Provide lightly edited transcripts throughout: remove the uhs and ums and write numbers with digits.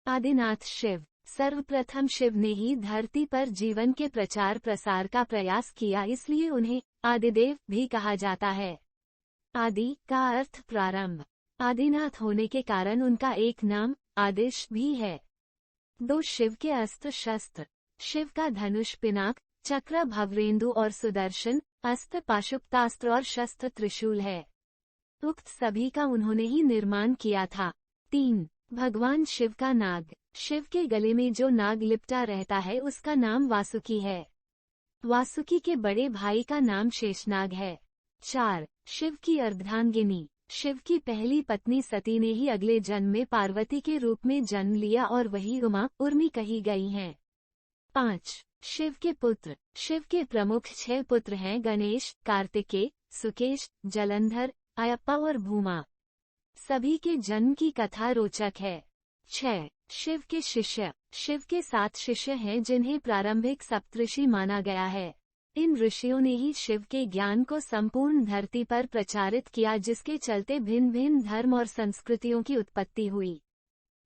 आदिनाथ शिव। सर्वप्रथम शिव ने ही धरती पर जीवन के प्रचार प्रसार का प्रयास किया, इसलिए उन्हें आदिदेव भी कहा जाता है। आदि का अर्थ प्रारंभ। आदिनाथ होने के कारण उनका एक नाम आदिश भी है। 2 शिव के अस्त्र शस्त्र। शिव का धनुष, पिनाक, चक्र, भवरेंदु और सुदर्शन, अस्त्र पाशुपतास्त्र और शस्त्र त्रिशूल है। उक्त सभी का उन्होंने ही निर्माण किया था। 3 भगवान शिव का नाग। शिव के गले में जो नाग लिपटा रहता है उसका नाम वासुकी है। वासुकी के बड़े भाई का नाम शेषनाग है। 4 शिव की अर्धांगिनी। शिव की पहली पत्नी सती ने ही अगले जन्म में पार्वती के रूप में जन्म लिया और वही उमा उर्मी कही गई हैं। 5 शिव के पुत्र। शिव के प्रमुख 6 पुत्र हैं: गणेश, कार्तिकेय, सुकेश, जलंधर, अयप्पा और भूमा। सभी के जन्म की कथा रोचक है। 6 शिव के शिष्य। शिव के 7 शिष्य हैं जिन्हें प्रारंभिक सप्तऋषि माना गया है। इन ऋषियों ने ही शिव के ज्ञान को संपूर्ण धरती पर प्रचारित किया, जिसके चलते भिन्न भिन्न धर्म और संस्कृतियों की उत्पत्ति हुई।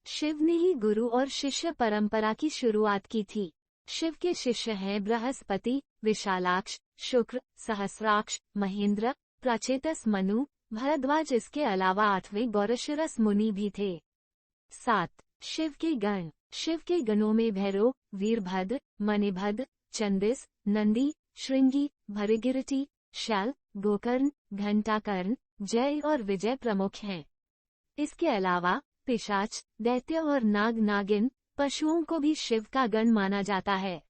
शिव ने ही गुरु और शिष्य परंपरा की शुरुआत की थी। शिव के शिष्य हैं बृहस्पति, विशालाक्ष, शुक्र, सहस्राक्ष, महेंद्र, प्राचेतस, मनु, भरद्वाज। इसके अलावा 8वें गौरशिरस मुनि भी थे। 7 शिव के गण। शिव के गणों में भैरव, वीरभद्र, मणिभद्र, चंदिस, नंदी, श्रृंगी, भृगिरटी, शैल, गोकर्ण, घंटाकर्ण, जय और विजय प्रमुख हैं। इसके अलावा पिशाच, दैत्य और नाग नागिन पशुओं को भी शिव का गण माना जाता है।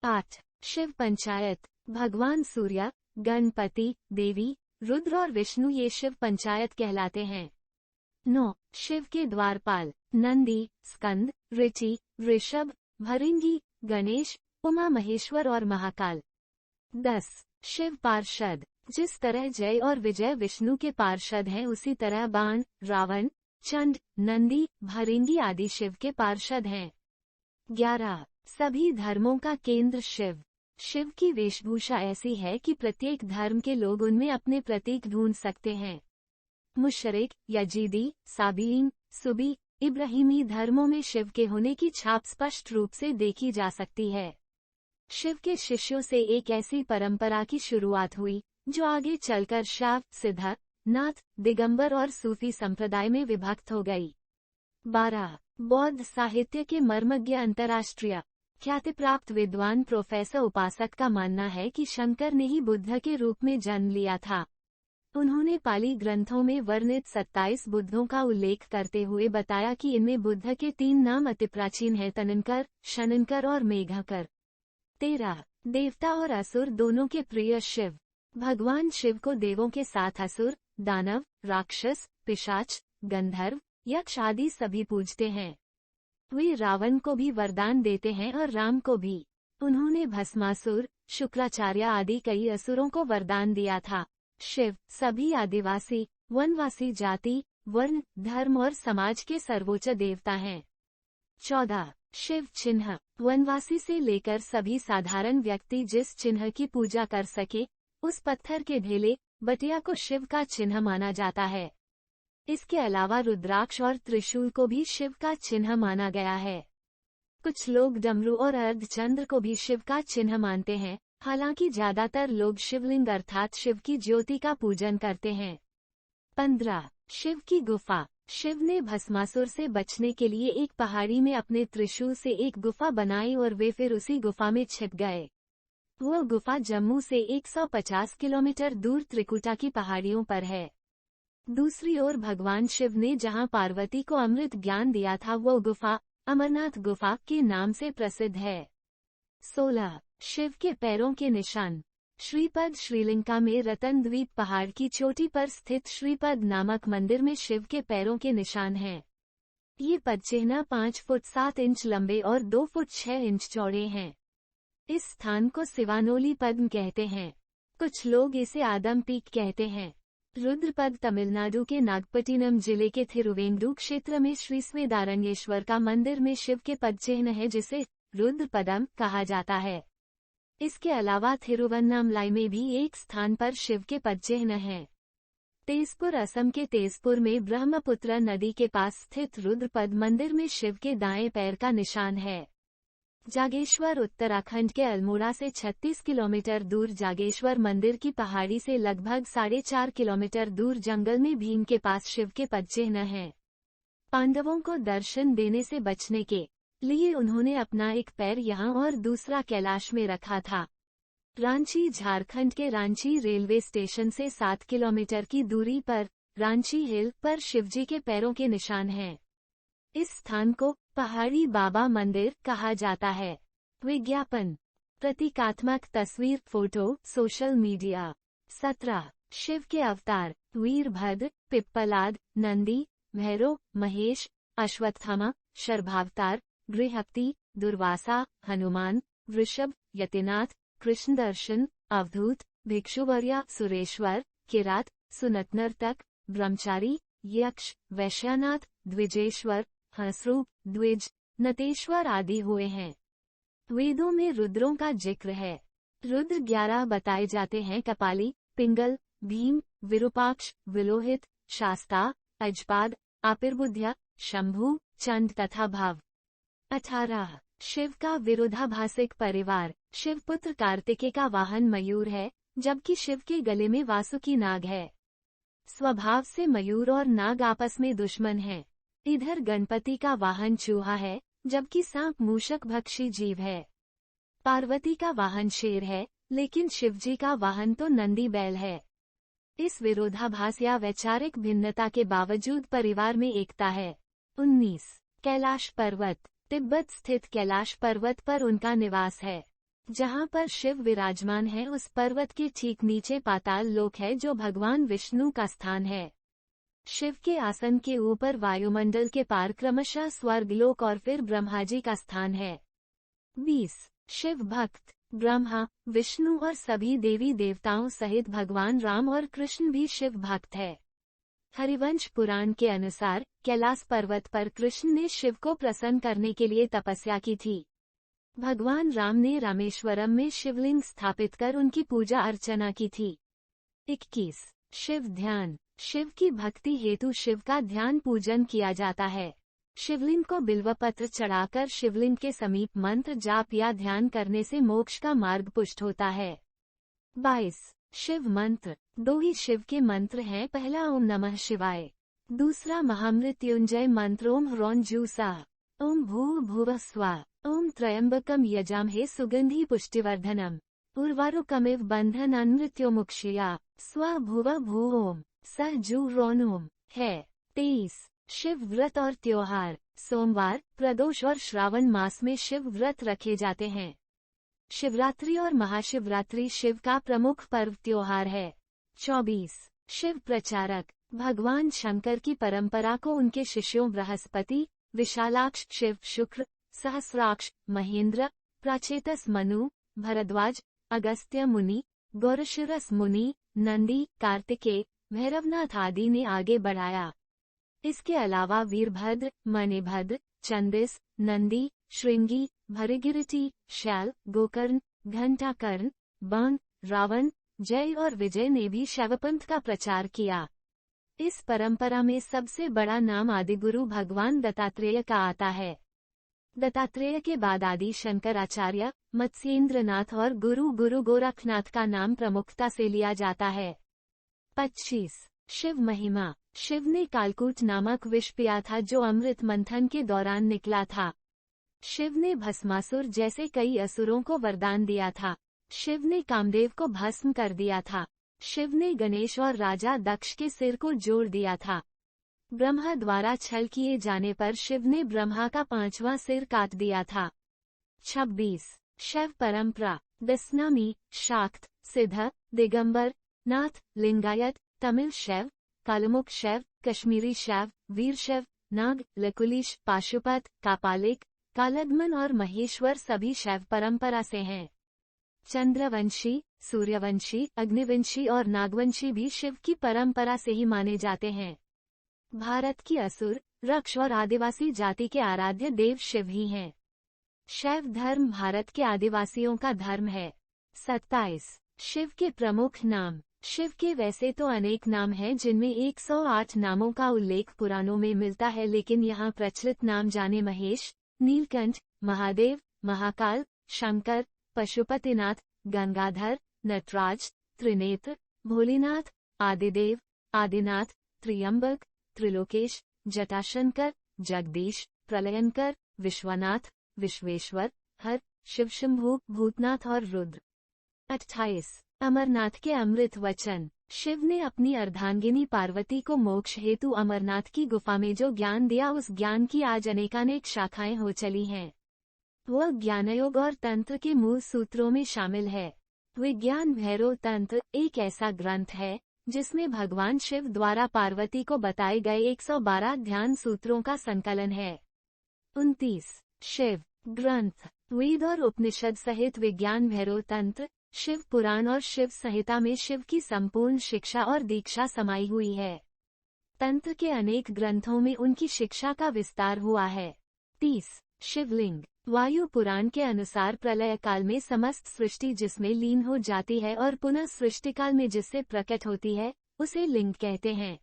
8 शिव पंचायत। भगवान सूर्य, गणपति, देवी, रुद्र और विष्णु ये शिव पंचायत कहलाते हैं। 9 शिव के द्वारपाल। नंदी, स्कंद, ऋचि, ऋषभ, भृंगी, गणेश, उमा महेश्वर और महाकाल। 10 शिव पार्षद। जिस तरह जय और विजय विष्णु के पार्षद हैं, उसी तरह बाण, रावण, चंड, नंदी, भृंगी आदि शिव के पार्षद हैं। 11 सभी धर्मों का केंद्र शिव। शिव की वेशभूषा ऐसी है कि प्रत्येक धर्म के लोग उनमें अपने प्रतीक ढूंढ सकते हैं। मुशरिक, यजीदी, साबीन, सुबी, इब्राहिमी धर्मों में शिव के होने की छाप स्पष्ट रूप से देखी जा सकती है। शिव के शिष्यों से एक ऐसी परंपरा की शुरुआत हुई जो आगे चलकर शैव, सिद्ध, नाथ, दिगंबर और सूफी संप्रदाय में विभक्त हो गई। 12 बौद्ध साहित्य के मर्मज्ञ अंतर्राष्ट्रीय ख्याति प्राप्त विद्वान प्रोफेसर उपासक का मानना है कि शंकर ने ही बुद्ध के रूप में जन्म लिया था। उन्होंने पाली ग्रंथों में वर्णित 27 बुद्धों का उल्लेख करते हुए बताया कि इनमें बुद्ध के 3 नाम अति प्राचीन हैं: तननकर, शननकर और मेघकर। 13 देवता और असुर दोनों के प्रिय शिव। भगवान शिव को देवों के साथ असुर, दानव, राक्षस, पिशाच, गंधर्व, यक्ष आदि सभी पूजते हैं। वे रावण को भी वरदान देते हैं और राम को भी। उन्होंने भस्मासुर, शुक्राचार्य आदि कई असुरों को वरदान दिया था। शिव सभी आदिवासी, वनवासी जाति, वर्ण, धर्म और समाज के सर्वोच्च देवता हैं। 14 शिव चिन्ह। वनवासी से लेकर सभी साधारण व्यक्ति जिस चिन्ह की पूजा कर सके, उस पत्थर के ढेले, बटिया को शिव का चिन्ह माना जाता है। इसके अलावा रुद्राक्ष और त्रिशूल को भी शिव का चिन्ह माना गया है। कुछ लोग डमरू और अर्धचंद्र को भी शिव का चिन्ह मानते हैं, हालांकि ज्यादातर लोग शिवलिंग अर्थात शिव की ज्योति का पूजन करते हैं। 15 शिव की गुफा। शिव ने भस्मासुर से बचने के लिए एक पहाड़ी में अपने त्रिशूल से एक गुफा बनाई और वे फिर उसी गुफा में छिप गए। वह गुफा जम्मू से 150 किलोमीटर दूर त्रिकुटा की पहाड़ियों पर है। दूसरी ओर भगवान शिव ने जहां पार्वती को अमृत ज्ञान दिया था, वो गुफा अमरनाथ गुफा के नाम से प्रसिद्ध है। 16 शिव के पैरों के निशान। श्रीपद श्रीलंका में रतन द्वीप पहाड़ की चोटी पर स्थित श्रीपद नामक मंदिर में शिव के पैरों के निशान हैं। ये पदचिह्न 5 फुट 7 इंच लंबे और 2 फुट 6 इंच चौड़े हैं। इस स्थान को सिवानोली पद्म कहते हैं। कुछ लोग इसे आदम पीक कहते हैं। रुद्रपद तमिलनाडु के नागपट्टिनम जिले के थिरुवेंदु क्षेत्र में श्री स्वेदारण्येश्वर का मंदिर में शिव के पदचिह्न है, जिसे रुद्रपदम कहा जाता है। इसके अलावा थिरुवन्नामलाई में भी एक स्थान पर शिव के पदचिह्न हैं। तेजपुर असम के तेजपुर में ब्रह्मपुत्र नदी के पास स्थित रुद्रपद मंदिर में शिव के दाएं पैर का निशान है। जागेश्वर उत्तराखंड के अल्मोड़ा से 36 किलोमीटर दूर जागेश्वर मंदिर की पहाड़ी से लगभग 4.5 किलोमीटर दूर जंगल में भीम के पास शिव के पदचिह्न हैं। पांडवों को दर्शन देने से बचने के लिए उन्होंने अपना एक पैर यहाँ और दूसरा कैलाश में रखा था। रांची झारखंड के रांची रेलवे स्टेशन से 7 किलोमीटर की दूरी पर रांची हिल पर शिवजी के पैरों के निशान हैं। इस स्थान को पहाड़ी बाबा मंदिर कहा जाता है। विज्ञापन, प्रतीकात्मक तस्वीर, फोटो, सोशल मीडिया। 17 शिव के अवतार वीरभद्र, पिप्पलाद, नंदी, भैरव, महेश, अश्वत्थामा, शर्भावतार, गृहपति, दुर्वासा, हनुमान, वृषभ, यतिनाथ, कृष्णदर्शन, अवधूत, भिक्षुवर्य, सुरेश्वर, किरात, सुनतनर्तक, ब्रह्मचारी, यक्ष, वैश्यनाथ, द्विजेश्वर, हंसरूप, द्विज, नटेश्वर आदि हुए हैं। वेदों में रुद्रों का जिक्र है। रुद्र 11 बताए जाते हैं। कपाली, पिंगल, भीम, विरूपाक्ष, विलोहित, शास्ता, अजपाद, आपिर्बुध्य, शंभु, चंड तथा भव। 18 शिव का विरोधाभासिक परिवार। शिवपुत्र कार्तिकेय का वाहन मयूर है, जबकि शिव के गले में वासुकी नाग है। स्वभाव से मयूर और नाग आपस में दुश्मन हैं। इधर गणपति का वाहन चूहा है, जबकि सांप मूषक भक्षी जीव है। पार्वती का वाहन शेर है, लेकिन शिवजी का वाहन तो नंदी बैल है। इस विरोधाभास या वैचारिक भिन्नता के बावजूद परिवार में एकता है। 19 कैलाश पर्वत। तिब्बत स्थित कैलाश पर्वत पर उनका निवास है। जहाँ पर शिव विराजमान है, उस पर्वत के ठीक नीचे पाताल लोक है, जो भगवान विष्णु का स्थान है। शिव के आसन के ऊपर वायुमंडल के पार क्रमशः स्वर्गलोक और फिर ब्रह्माजी का स्थान है। 20 शिव भक्त। ब्रह्मा, विष्णु और सभी देवी देवताओं सहित भगवान राम और कृष्ण भी शिव भक्त है। हरिवंश पुराण के अनुसार कैलाश पर्वत पर कृष्ण ने शिव को प्रसन्न करने के लिए तपस्या की थी। भगवान राम ने रामेश्वरम में शिवलिंग स्थापित कर उनकी पूजा अर्चना की थी। 21 शिव ध्यान। शिव की भक्ति हेतु शिव का ध्यान पूजन किया जाता है। शिवलिंग को बिल्वपत्र चढ़ाकर शिवलिंग के समीप मंत्र जाप या ध्यान करने से मोक्ष का मार्ग पुष्ट होता है। 22 शिव मंत्र। 2 ही शिव के मंत्र हैं। पहला ओम नमः शिवाय, दूसरा महामृत्युंजय मंत्र ओम ह्रौं जूसा, ओम भूः भुवः स्वः, ओम त्र्यंबकम यजामहे सुगंधि पुष्टिवर्धनम, उर्वारुकमिव बंधनान् मृत्युमुक्षया, स्व भुवः भू ओम सह जू रौन ओम है। 23 शिव व्रत और त्योहार। सोमवार, प्रदोष और श्रावण मास में शिव व्रत रखे जाते हैं। शिवरात्रि और महाशिवरात्रि शिव का प्रमुख पर्व त्योहार है। 24 शिव प्रचारक। भगवान शंकर की परंपरा को उनके शिष्यों बृहस्पति, विशालाक्ष शिव, शुक्र, सहस्राक्ष, महेंद्र, प्राचेतस मनु, भरद्वाज, अगस्त्य मुनि, गौरशिरस मुनि, नंदी, कार्तिकेय, भैरवनाथ आदि ने आगे बढ़ाया। इसके अलावा वीरभद्र, मणिभद्र, चंदिस, नंदी, श्रृंगी, भृगिरटी, शैल, गोकर्ण, घंटाकर्ण, बाण, रावण, जय और विजय ने भी शैवपंथ का प्रचार किया। इस परंपरा में सबसे बड़ा नाम आदिगुरु भगवान दत्तात्रेय का आता है। दत्तात्रेय के बाद आदि शंकराचार्य, मत्स्येंद्रनाथ और गुरु गोरखनाथ का नाम प्रमुखता से लिया जाता है। 25 शिव महिमा। शिव ने कालकूट नामक विष पिया था, जो अमृत मंथन के दौरान निकला था। शिव ने भस्मासुर जैसे कई असुरों को वरदान दिया था। शिव ने कामदेव को भस्म कर दिया था। शिव ने गणेश और राजा दक्ष के सिर को जोड़ दिया था। ब्रह्मा द्वारा छल किए जाने पर शिव ने ब्रह्मा का 5वां सिर काट दिया था। 26 शैव परंपरा। दशनामी, शाक्त, सिद्ध, दिगंबर, नाथ, लिंगायत, तमिल शैव, कालमुख शैव, कश्मीरी शैव, वीर शैव, नाग, लकुलिश, पाशुपत, कापालिक, कालदमन और महेश्वर सभी शैव परंपरा से हैं। चंद्रवंशी, सूर्यवंशी, अग्निवंशी और नागवंशी भी शिव की परंपरा से ही माने जाते हैं। भारत की असुर, रक्ष और आदिवासी जाति के आराध्य देव शिव ही हैं। शैव धर्म भारत के आदिवासियों का धर्म है। 27 शिव के प्रमुख नाम। शिव के वैसे तो अनेक नाम हैं जिनमें 108 नामों का उल्लेख पुराणों में मिलता है, लेकिन यहाँ प्रचलित नाम जाने महेश, नीलकंठ, महादेव, महाकाल, शंकर, पशुपतिनाथ, गंगाधर, नटराज, त्रिनेत्र, भोलेनाथ, आदिदेव, आदिनाथ, त्र्यंबक, त्रिलोकेश, जटाशंकर, जगदीश, प्रलयंकर, विश्वनाथ, विश्वेश्वर, हर, शिवशंभु, भूतनाथ और रुद्र। 28 अमरनाथ के अमृत वचन। शिव ने अपनी अर्धांगिनी पार्वती को मोक्ष हेतु अमरनाथ की गुफा में जो ज्ञान दिया, उस ज्ञान की आज अनेकानेक शाखाएं हो चली हैं। वह ज्ञानयोग और तंत्र के मूल सूत्रों में शामिल है। विज्ञान भैरव तंत्र एक ऐसा ग्रंथ है जिसमें भगवान शिव द्वारा पार्वती को बताए गए 112 ध्यान सूत्रों का संकलन है। 29 शिव ग्रंथ। वेद और उपनिषद सहित विज्ञान भैरव तंत्र, शिव पुराण और शिव संहिता में शिव की संपूर्ण शिक्षा और दीक्षा समाई हुई है। तंत्र के अनेक ग्रंथों में उनकी शिक्षा का विस्तार हुआ है। 30 शिवलिंग। वायु पुराण के अनुसार प्रलय काल में समस्त सृष्टि जिसमें लीन हो जाती है और पुनः सृष्टिकाल में जिससे प्रकट होती है, उसे लिंग कहते हैं।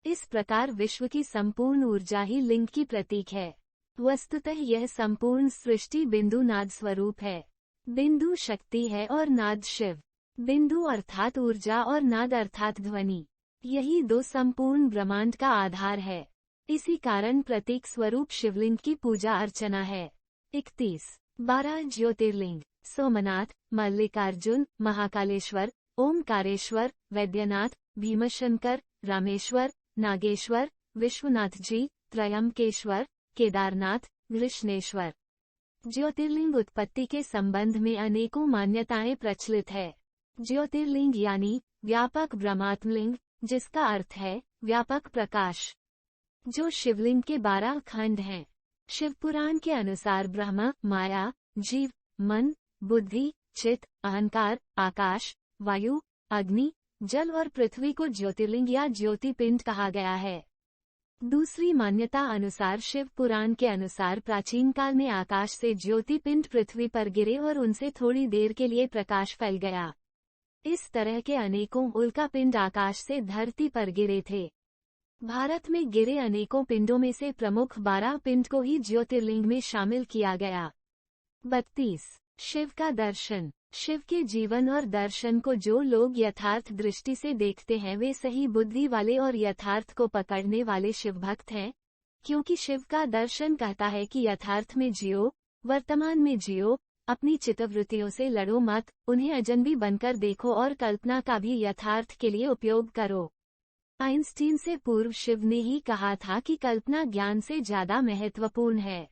इस प्रकार विश्व की संपूर्ण ऊर्जा ही लिंग की प्रतीक है। वस्तुतः यह संपूर्ण सृष्टि बिंदु नाद स्वरूप है। बिंदु शक्ति है और नाद शिव। बिंदु अर्थात ऊर्जा और नाद अर्थात ध्वनि। यही दो संपूर्ण ब्रह्मांड का आधार है। इसी कारण प्रतीक स्वरूप शिवलिंग की पूजा अर्चना है। 31 12 ज्योतिर्लिंग। सोमनाथ, मल्लिकार्जुन, महाकालेश्वर, ओमकारेश्वर, वैद्यनाथ, भीमशंकर, रामेश्वर, नागेश्वर, विश्वनाथ जी, त्रयंबकेश्वर, केदारनाथ, कृष्णेश्वर। ज्योतिर्लिंग उत्पत्ति के संबंध में अनेकों मान्यताएं प्रचलित है। ज्योतिर्लिंग यानी व्यापक ब्रह्मात्मलिंग, जिसका अर्थ है व्यापक प्रकाश, जो शिवलिंग के 12 खंड हैं। शिवपुराण के अनुसार ब्रह्मा, माया, जीव, मन, बुद्धि, चित्त, अहंकार, आकाश, वायु, अग्नि, जल और पृथ्वी को ज्योतिर्लिंग या ज्योतिपिंड कहा गया है। दूसरी मान्यता अनुसार शिव पुराण के अनुसार प्राचीन काल में आकाश से ज्योतिपिंड पृथ्वी पर गिरे और उनसे थोड़ी देर के लिए प्रकाश फैल गया। इस तरह के अनेकों उल्कापिंड आकाश से धरती पर गिरे थे। भारत में गिरे अनेकों पिंडों में से प्रमुख 12 पिंड को ही ज्योतिर्लिंग में शामिल किया गया। 32 शिव का दर्शन। शिव के जीवन और दर्शन को जो लोग यथार्थ दृष्टि से देखते हैं वे सही बुद्धि वाले और यथार्थ को पकड़ने वाले शिव भक्त हैं, क्योंकि शिव का दर्शन कहता है कि यथार्थ में जियो, वर्तमान में जियो, अपनी चित्तवृत्तियों से लड़ो मत, उन्हें अजनबी बनकर देखो और कल्पना का भी यथार्थ के लिए उपयोग करो। आइंस्टीन से पूर्व शिव ने ही कहा था कि कल्पना ज्ञान से ज्यादा महत्वपूर्ण है।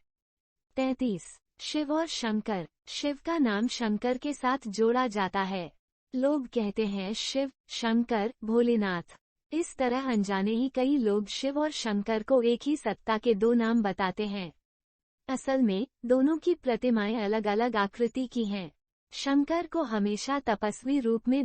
33 शिव और शंकर। शिव का नाम शंकर के साथ जोड़ा जाता है। लोग कहते हैं शिव, शंकर, भोलेनाथ। इस तरह अनजाने ही कई लोग शिव और शंकर को एक ही सत्ता के दो नाम बताते हैं। असल में दोनों की प्रतिमाएं अलग अलग आकृति की हैं। शंकर को हमेशा तपस्वी रूप में